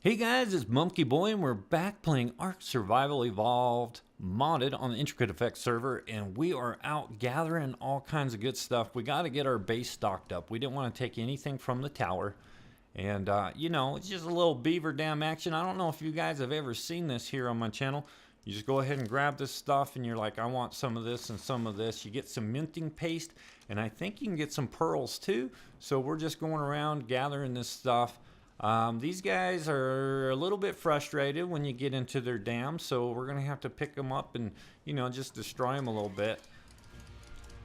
Hey guys, it's MummkeyBoy and we're back playing ARK Survival Evolved modded on the IntricateAffect server, and we are out gathering all kinds of good stuff. We got to get our base stocked up. We didn't want to take anything from the tower, and you know, it's just a little beaver dam action. I don't know if you guys have ever seen this here on my channel. You just go ahead and grab this stuff and you're like, I want some of this and some of this. You get some minting paste, and I think you can get some pearls too. So we're just going around gathering this stuff. These guys are a little bit frustrated when you get into their dam, so we're gonna have to pick them up and, you know, just destroy them a little bit.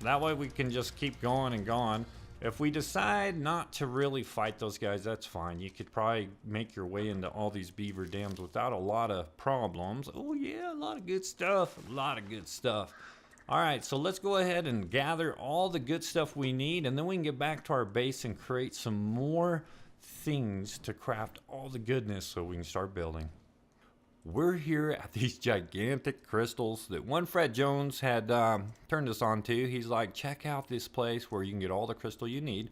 That way we can just keep going and going. If we decide not to really fight those guys, that's fine. You could probably make your way into all these beaver dams without a lot of problems. Oh yeah, a lot of good stuff, a lot of good stuff. All right, so let's go ahead and gather all the good stuff we need, and then we can get back to our base and create some more things to craft all the goodness so we can start building. We're here at these gigantic crystals that one Fred Jones had turned us on to. He's like, check out this place where you can get all the crystal you need.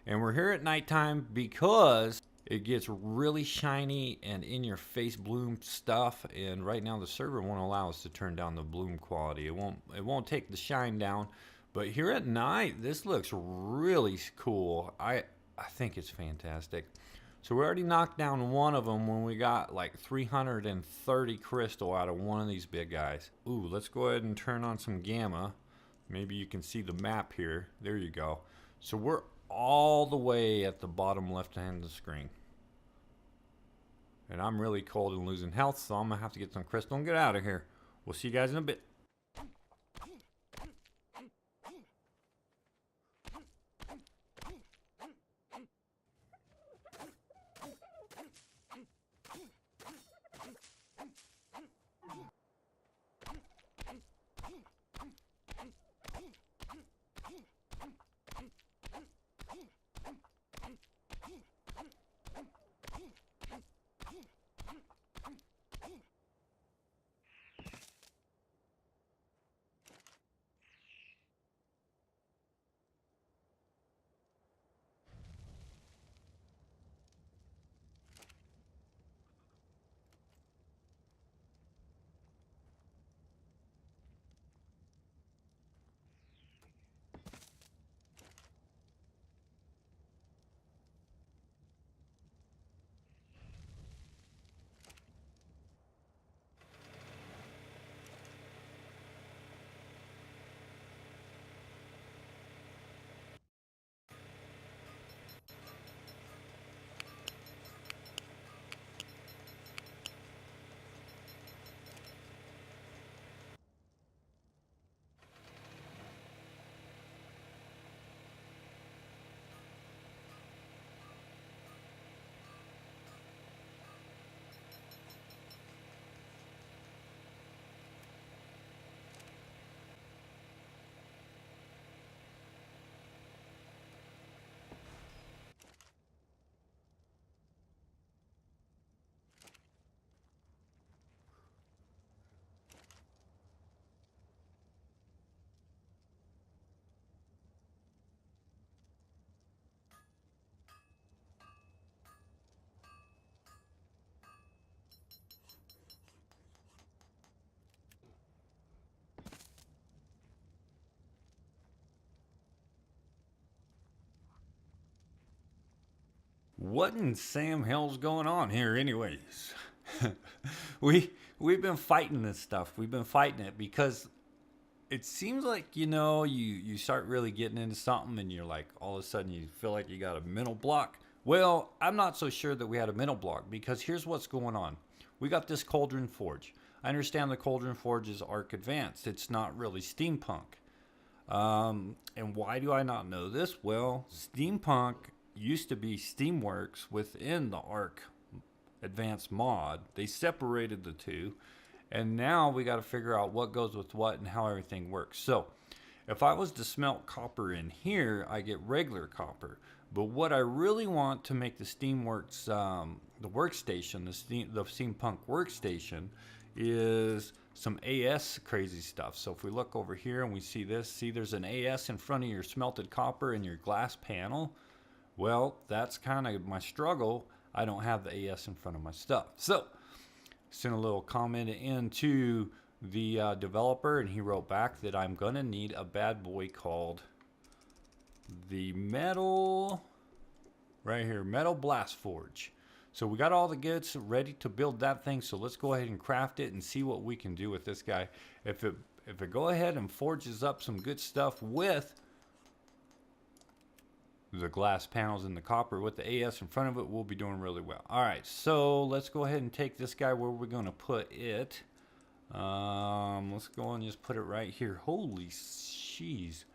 And we're here at nighttime because it gets really shiny and in your face bloom stuff, and right now the server won't allow us to turn down the bloom quality. It won't take the shine down, but here at night this looks really cool. I think it's fantastic. So we already knocked down one of them when we got like 330 crystal out of one of these big guys. Ooh, let's go ahead and turn on some gamma. Maybe you can see the map here. There you go. So we're all the way at the bottom left hand of the screen. And I'm really cold and losing health, so I'm gonna have to get some crystal and get out of here. We'll see you guys in a bit. What in Sam hell's going on here anyways? We've been fighting this stuff. We've been fighting it because it seems like, you know, you start really getting into something and you're like, all of a sudden you feel like you got a mental block. Well, I'm not so sure that we had a mental block, because here's what's going on. We got this Cauldron Forge. I understand the Cauldron Forge is ARK Advanced. It's not really Steampunk. And why do I not know this? Well, Steampunk used to be Steamworks within the ARK Advanced mod. They separated the two, and now we got to figure out what goes with what and how everything works. So if I was to smelt copper in here, I get regular copper. But what I really want to make the Steamworks, the workstation, the Steampunk workstation, is some AS crazy stuff. So if we look over here and we see this, see there's an AS in front of your smelted copper in your glass panel. Well, that's kind of my struggle. I don't have the AS in front of my stuff. So sent a little comment into the developer, and he wrote back that I'm gonna need a bad boy called the metal, right here, metal blast forge. So we got all the goods ready to build that thing, so let's go ahead and craft it and see what we can do with this guy. If it go ahead and forges up some good stuff with the glass panels and the copper with the AS in front of it, we'll be doing really well. All right, so let's go ahead and take this guy where we're going to put it. Let's go and just put it right here. Holy jeez.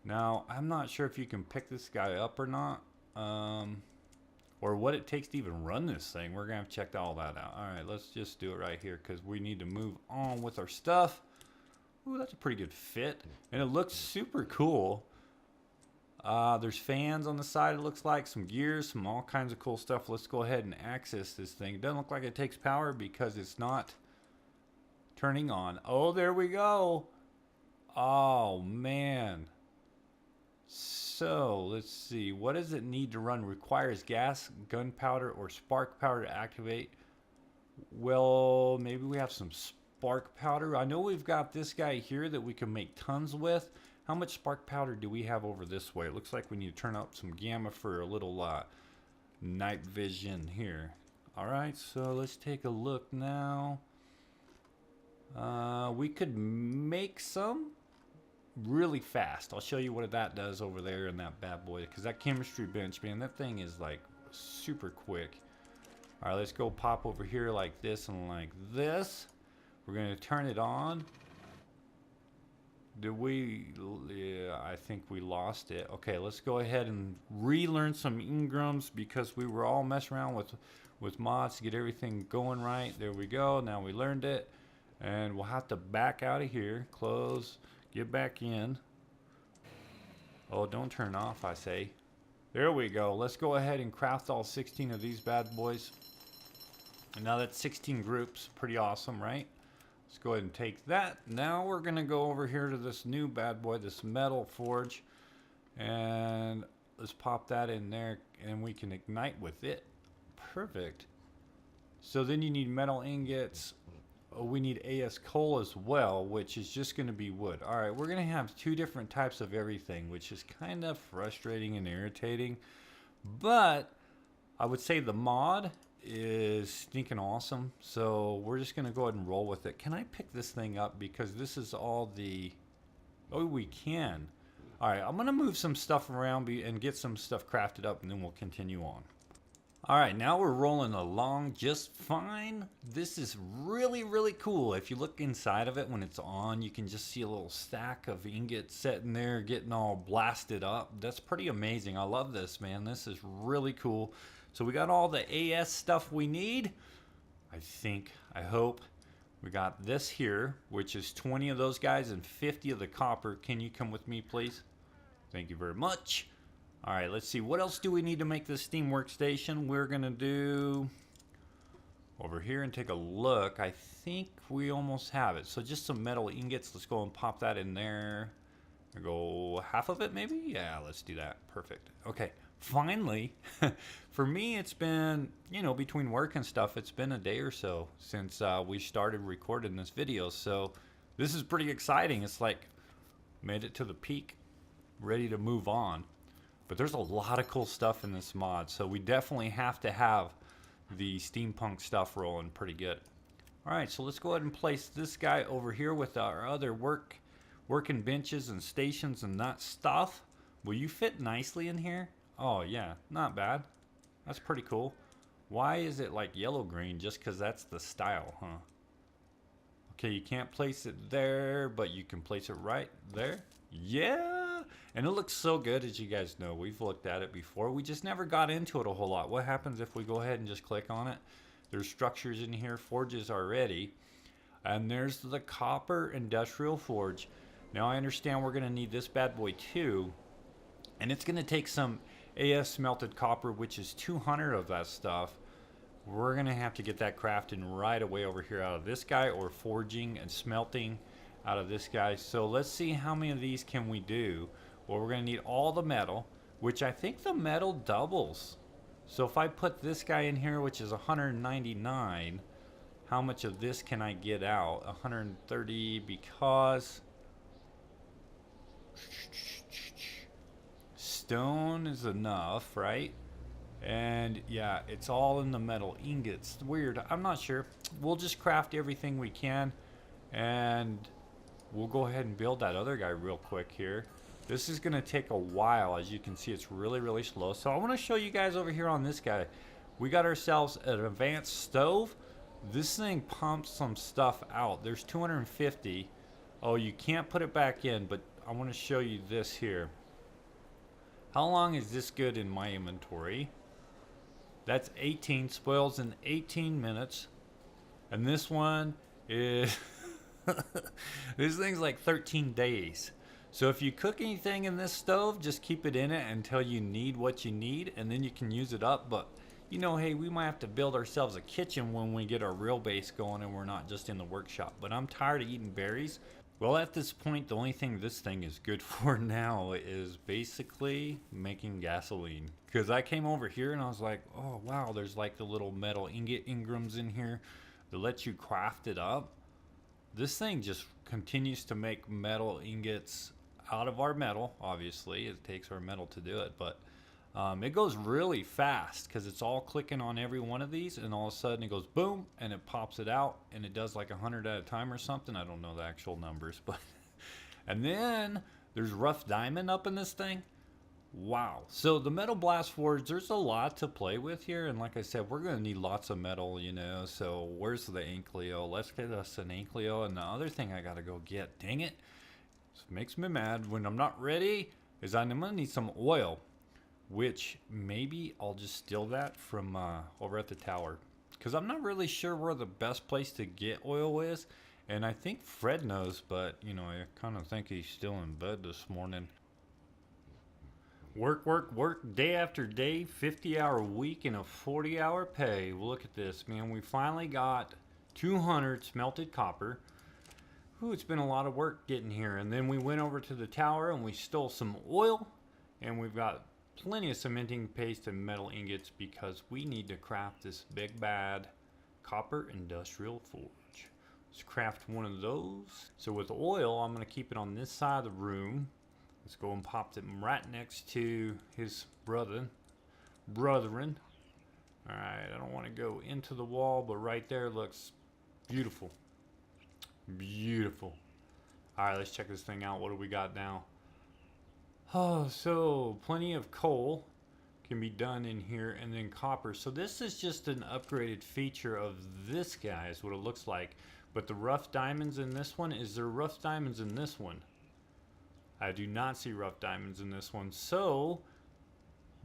Now, I'm not sure if you can pick this guy up or not, or what it takes to even run this thing. We're going to have to check all that out. All right, let's just do it right here because we need to move on with our stuff. Ooh, that's a pretty good fit, and it looks super cool. There's fans on the side, it looks like, some gears, some all kinds of cool stuff. Let's go ahead and access this thing. It doesn't look like it takes power because it's not turning on. Oh, there we go. Oh, man. So, let's see. What does it need to run? Requires gas, gunpowder, or spark powder to activate. Well, maybe we have some spark powder. I know we've got this guy here that we can make tons with. How much spark powder do we have over this way? It looks like we need to turn up some gamma for a little night vision here. Alright, so let's take a look now. We could make some really fast. I'll show you what that does over there in that bad boy. Because that chemistry bench, man, that thing is like super quick. Alright, let's go pop over here like this and like this. We're going to turn it on. Did we? Yeah, I think we lost it. Okay, let's go ahead and relearn some engrams because we were all messing around with mods to get everything going right. There we go. Now we learned it. And we'll have to back out of here. Close. Get back in. Oh, don't turn off, I say. There we go. Let's go ahead and craft all 16 of these bad boys. And now that's 16 groups. Pretty awesome, right? Let's go ahead and take that. Now we're going to go over here to this new bad boy, this metal forge. And let's pop that in there and we can ignite with it. Perfect. So then you need metal ingots. Oh, we need AS coal as well, which is just going to be wood. All right, we're going to have two different types of everything, which is kind of frustrating and irritating. But I would say the mod is stinking awesome, so we're just gonna go ahead and roll with it. Can I pick this thing up because this is all the... Oh, we can. All right, I'm gonna move some stuff around and get some stuff crafted up, and then we'll continue on. All right, now we're rolling along just fine. This is really, really cool. If you look inside of it when it's on, you can just see a little stack of ingots sitting there getting all blasted up. That's pretty amazing. I love this, man. This is really cool. So we got all the AS stuff we need. I hope. We got this here, which is 20 of those guys and 50 of the copper. Can you come with me, please? Thank you very much. All right, let's see. What else do we need to make this Steam workstation? We're going to do over here and take a look. I think we almost have it. So just some metal ingots. Let's go and pop that in there. I'll go half of it maybe? Yeah, let's do that. Perfect. Okay. Finally, for me, it's been, you know, between work and stuff, it's been a day or so since we started recording this video. So this is pretty exciting. It's like made it to the peak, ready to move on. But there's a lot of cool stuff in this mod. So we definitely have to have the steampunk stuff rolling pretty good. All right, so let's go ahead and place this guy over here with our other working benches and stations and that stuff. Will you fit nicely in here? Oh yeah, not bad. That's pretty cool. Why is it like yellow green? Just because that's the style, huh? Okay, you can't place it there, but you can place it right there. Yeah, and it looks so good, as you guys know. We've looked at it before. We just never got into it a whole lot. What happens if we go ahead and just click on it? There's structures in here, forges already. And there's the copper industrial forge. Now I understand we're going to need this bad boy too. And it's going to take some AS smelted copper, which is 200 of that stuff. We're going to have to get that crafting right away over here out of this guy, or forging and smelting out of this guy. So let's see how many of these can we do. Well, we're going to need all the metal, which I think the metal doubles. So if I put this guy in here, which is 199, how much of this can I get out? 130, because stone is enough, right? And yeah, it's all in the metal ingots. Weird, I'm not sure. We'll just craft everything we can, and we'll go ahead and build that other guy real quick here. This is gonna take a while. As you can see, it's really slow. So I want to show you guys over here on this guy. We got ourselves an advanced stove. This thing pumps some stuff out. There's 250. Oh, you can't put it back in, but I want to show you this here. How long is this good in my inventory? That's 18. Spoils in 18 minutes. And this one is this thing's like 13 days. So if you cook anything in this stove, just keep it in it until you need what you need, and then you can use it up. But you know, hey, we might have to build ourselves a kitchen when we get our real base going and we're not just in the workshop. But I'm tired of eating berries. Well, at this point, the only thing this thing is good for now is basically making gasoline. Because I came over here and I was like, oh wow, there's like the little metal ingot ingrams in here that let you craft it up. This thing just continues to make metal ingots out of our metal. Obviously, it takes our metal to do it, but it goes really fast because it's all clicking on every one of these, and all of a sudden it goes boom and it pops it out, and it does like 100 at a time or something. I don't know the actual numbers, but and then there's rough diamond up in this thing. Wow. So the metal blast forge, there's a lot to play with here, and like I said, we're going to need lots of metal, you know. So where's the Ankleo? Let's get us an Ankleo. And the other thing I got to go get, dang it, this makes me mad when I'm not ready, is I'm going to need some oil, which maybe I'll just steal that from over at the tower, because I'm not really sure where the best place to get oil is. And I think Fred knows, but you know, I kind of think he's still in bed this morning. Work day after day, 50-hour week and a 40-hour pay. Well, look at this, man. We finally got 200 smelted copper. Ooh, it's been a lot of work getting here. And then we went over to the tower and we stole some oil, and we've got plenty of cementing paste and metal ingots because we need to craft this big bad copper industrial forge. Let's craft one of those. So with oil, I'm going to keep it on this side of the room. Let's go and pop them right next to his brethren. Alright, I don't want to go into the wall, but right there looks beautiful. Beautiful. Alright, let's check this thing out. What do we got now? Oh, so plenty of coal can be done in here, and then copper. So this is just an upgraded feature of this guy is what it looks like. But the rough diamonds in this one, is there rough diamonds in this one? I do not see rough diamonds in this one. So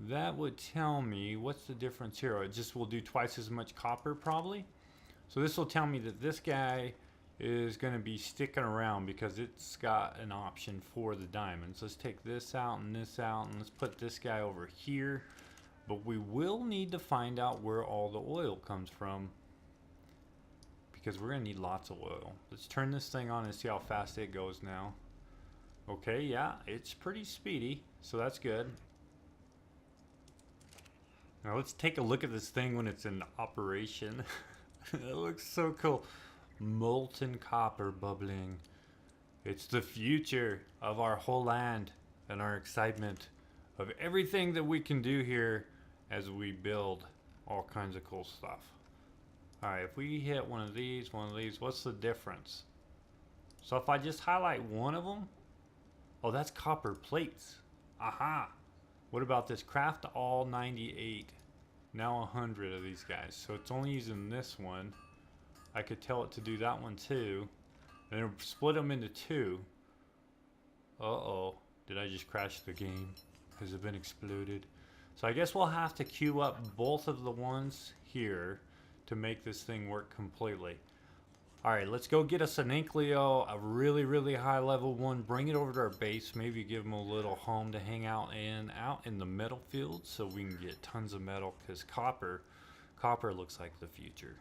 that would tell me, what's the difference here? It just will do twice as much copper probably. So this will tell me that this guy is going to be sticking around because it's got an option for the diamonds. Let's take this out and let's put this guy over here. But we will need to find out where all the oil comes from, because we're going to need lots of oil. Let's turn this thing on and see how fast it goes now. Okay, yeah, it's pretty speedy, so that's good. Now let's take a look at this thing when it's in operation. It looks so cool. Molten copper bubbling. It's the future of our whole land and our excitement of everything that we can do here as we build all kinds of cool stuff. Alright, if we hit one of these, what's the difference? So if I just highlight one of them, oh, that's copper plates. Aha! What about this? Craft all 98. Now 100 of these guys. So it's only using this one. I could tell it to do that one too. And then split them into two. Uh-oh. Did I just crash the game? Has it been exploded? So I guess we'll have to queue up both of the ones here to make this thing work completely. Alright, let's go get us an Ankleo, a really high level one. Bring it over to our base. Maybe give them a little home to hang out in the metal field, so we can get tons of metal, because copper looks like the future.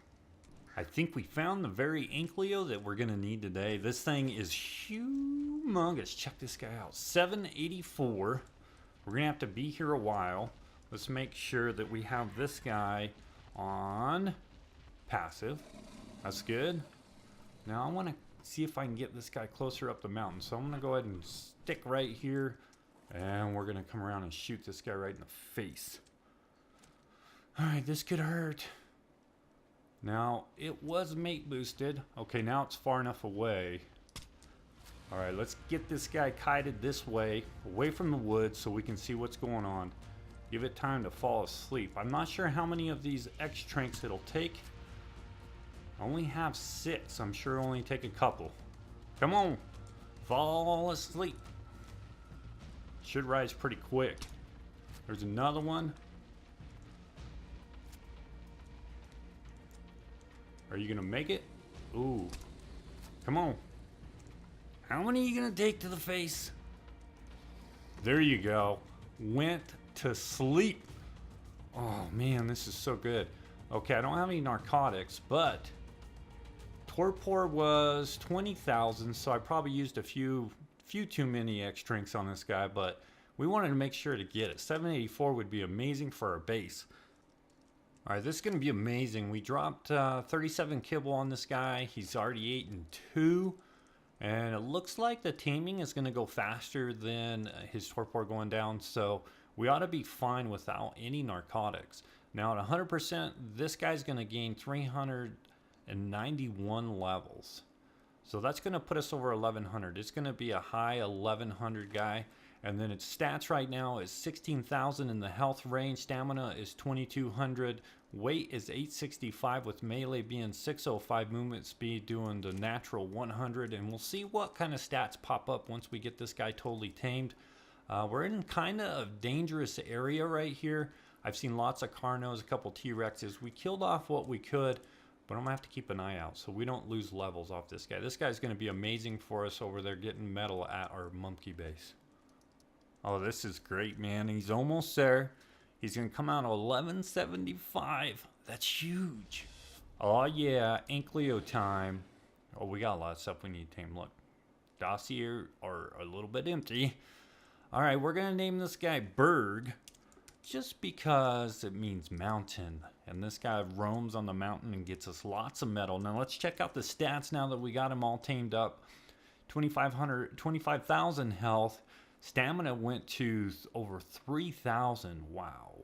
I think we found the very Ankleo that we're going to need today. This thing is humongous. Check this guy out. 784. We're going to have to be here a while. Let's make sure that we have this guy on passive. That's good. Now I want to see if I can get this guy closer up the mountain. So I'm going to go ahead and stick right here. And we're going to come around and shoot this guy right in the face. Alright, this could hurt. Now, it was mate boosted. Okay, now it's far enough away. Alright, let's get this guy kited this way, away from the woods, so we can see what's going on. Give it time to fall asleep. I'm not sure how many of these X-Tranks it'll take. I only have 6. I'm sure it'll only take a couple. Come on. Fall asleep. Should rise pretty quick. There's another one. Are you going to make it? Ooh. Come on. How many are you going to take to the face? There you go. Went to sleep. Oh man, this is so good. Okay, I don't have any narcotics, but torpor was 20,000, so I probably used a few too many X-Tranks on this guy, but we wanted to make sure to get it. 784 would be amazing for our base. Alright, this is going to be amazing. We dropped 37 kibble on this guy. He's already 8 and 2. And it looks like the taming is going to go faster than his torpor going down. So we ought to be fine without any narcotics. Now at 100%, this guy's going to gain 391 levels. So that's going to put us over 1100. It's going to be a high 1100 guy. And then its stats right now is 16,000 in the health range. Stamina is 2200. Weight is 865 with melee being 605. Movement speed doing the natural 100. And we'll see what kind of stats pop up once we get this guy totally tamed. We're in kind of a dangerous area right here. I've seen lots of Carnos, a couple T-Rexes. We killed off what we could, but I'm going to have to keep an eye out so we don't lose levels off this guy. This guy's going to be amazing for us over there getting metal at our Mumkey base. Oh, this is great, man. He's almost there. He's going to come out at 1175. That's huge. Oh, yeah. Ankleo time. Oh, we got a lot of stuff we need to tame. Look. Dossier are a little bit empty. All right, we're going to name this guy Berg just because it means mountain. And this guy roams on the mountain and gets us lots of metal. Now, let's check out the stats now that we got him all tamed up. 25,000 health. Stamina went to over 3,000. Wow.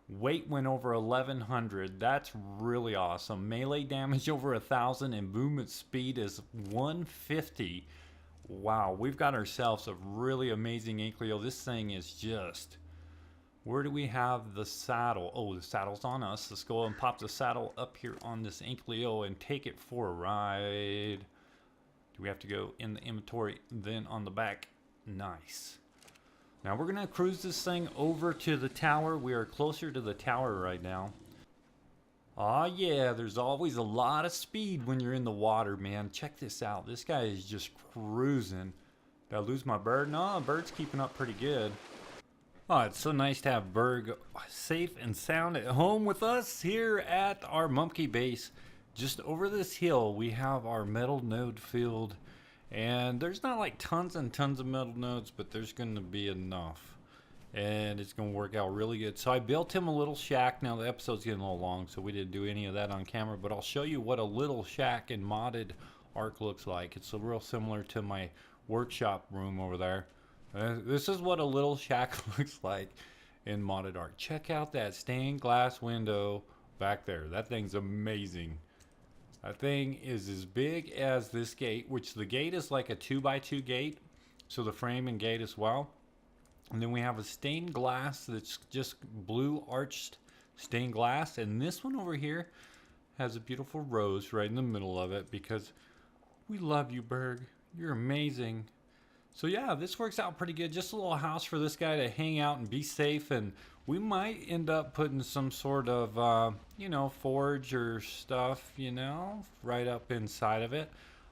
Weight went over 1,100. That's really awesome. Melee damage over 1,000 and movement speed is 150. Wow, we've got ourselves a really amazing Ankleo. This thing is just... Where do we have the saddle? Oh, the saddle's on us. Let's go and pop the saddle up here on this Ankleo and take it for a ride. Do we have to go in the inventory, then on the back? Nice. Now we're going to cruise this thing over to the tower. We are closer to the tower right now. Aw, yeah, there's always a lot of speed when you're in the water, man. Check this out. This guy is just cruising. Did I lose my bird? No, bird's keeping up pretty good. Oh, it's so nice to have Berg safe and sound at home with us here at our Mumkey base. Just over this hill, we have our metal node field. And there's not like tons and tons of metal nodes, but there's going to be enough. And it's going to work out really good. So I built him a little shack. Now the episode's getting a little long, so we didn't do any of that on camera. But I'll show you what a little shack in modded ARK looks like. It's real similar to my workshop room over there. This is what a little shack looks like in modded ARK. Check out that stained glass window back there. That thing's amazing. That thing is as big as this gate, which the gate is like a 2x2 gate. So the frame and gate as well. And then we have a stained glass that's just blue arched stained glass. And this one over here has a beautiful rose right in the middle of it because we love you, Berg. You're amazing. So yeah, this works out pretty good. Just a little house for this guy to hang out and be safe. And we might end up putting some sort of, you know, forge or stuff, you know, right up inside of it.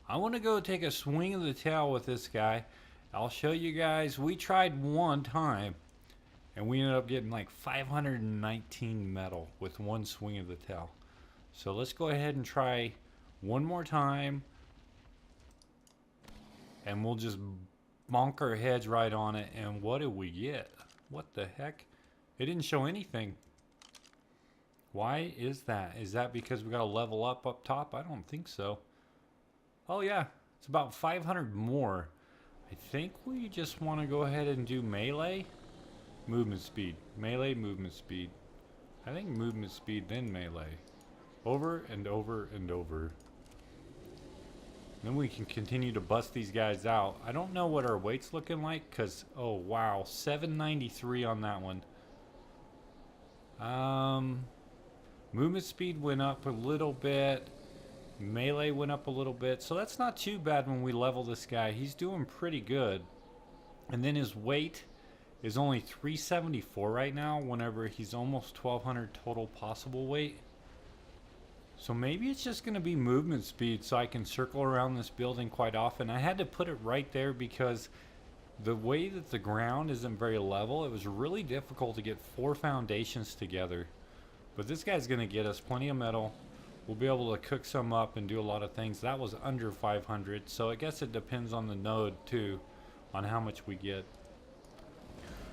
I want to go take a swing of the tail with this guy. I'll show you guys. We tried one time and we ended up getting like 519 metal with one swing of the tail. So let's go ahead and try one more time. And we'll just bonk our heads right on it. And what do we get? What the heck? It didn't show anything. Why is that? Is that because we got to level up top? I don't think so. Oh yeah, it's about 500 more. I think we just want to go ahead and do melee. Movement speed. Melee, movement speed. I think movement speed, then melee. Over and over and over. Then we can continue to bust these guys out. I don't know what our weight's looking like, because, oh wow, 793 on that one. Movement speed went up a little bit. Melee went up a little bit. So that's not too bad when we level this guy. He's doing pretty good. And then his weight is only 374 right now, whenever he's almost 1200 total possible weight. So maybe it's just going to be movement speed so I can circle around this building quite often. I had to put it right there because the way that the ground isn't very level, it was really difficult to get 4 foundations together. But this guy's going to get us plenty of metal. We'll be able to cook some up and do a lot of things. That was under 500, so I guess it depends on the node too, on how much we get.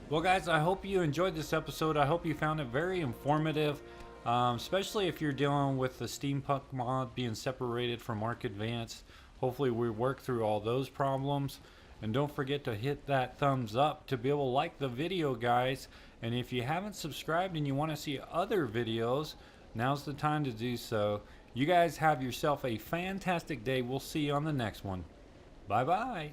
Well guys, I hope you enjoyed this episode. I hope you found it very informative, especially if you're dealing with the Steampunk mod being separated from ARK Advanced. Hopefully we work through all those problems. And don't forget to hit that thumbs up to be able to like the video, guys. And if you haven't subscribed and you want to see other videos, now's the time to do so. You guys have yourself a fantastic day. We'll see you on the next one. Bye bye.